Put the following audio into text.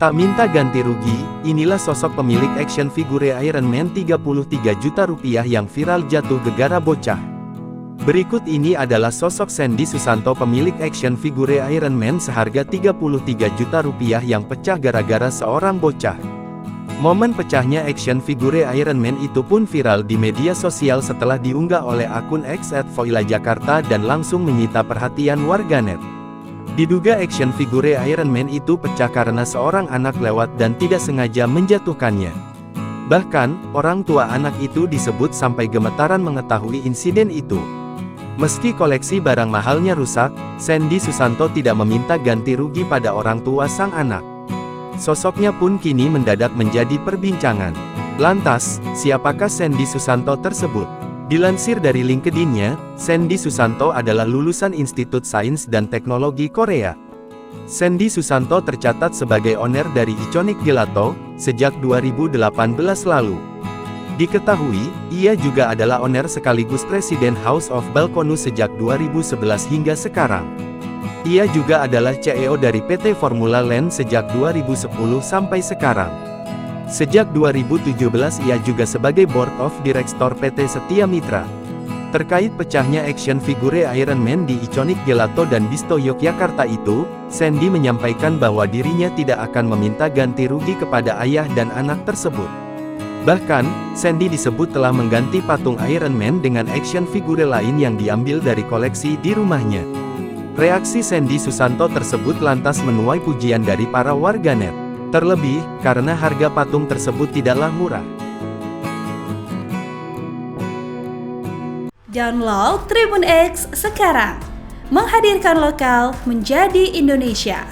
Tak minta ganti rugi, inilah sosok pemilik action figure Iron Man 33 juta rupiah yang viral jatuh gegara bocah. Berikut ini adalah sosok Sandy Susanto pemilik action figure Iron Man seharga 33 juta rupiah yang pecah gara-gara seorang bocah. Momen pecahnya action figure Iron Man itu pun viral di media sosial setelah diunggah oleh akun @voila_jakarta dan langsung menyita perhatian warganet. Diduga action figure Iron Man itu pecah karena seorang anak lewat dan tidak sengaja menjatuhkannya. Bahkan, orang tua anak itu disebut sampai gemetaran mengetahui insiden itu. Meski koleksi barang mahalnya rusak, Sandy Susanto tidak meminta ganti rugi pada orang tua sang anak. Sosoknya pun kini mendadak menjadi perbincangan. Lantas, siapakah Sandy Susanto tersebut? Dilansir dari LinkedIn-nya, Sandy Susanto adalah lulusan Institut Sains dan Teknologi Korea. Sandy Susanto tercatat sebagai owner dari Iconic Gelato sejak 2018 lalu. Diketahui, ia juga adalah owner sekaligus Presiden House of Balkonus sejak 2011 hingga sekarang. Ia juga adalah CEO dari PT Formula Land sejak 2010 sampai sekarang. Sejak 2017 ia juga sebagai Board of Director PT Setia Mitra. Terkait pecahnya action figure Iron Man di Iconic Gelato dan Bisto Yogyakarta itu, Sandy menyampaikan bahwa dirinya tidak akan meminta ganti rugi kepada ayah dan anak tersebut. Bahkan, Sandy disebut telah mengganti patung Iron Man dengan action figure lain yang diambil dari koleksi di rumahnya. Reaksi Sandy Susanto tersebut lantas menuai pujian dari para warganet. Terlebih, karena harga patung tersebut tidaklah murah. Download Tribun X sekarang, menghadirkan lokal menjadi Indonesia.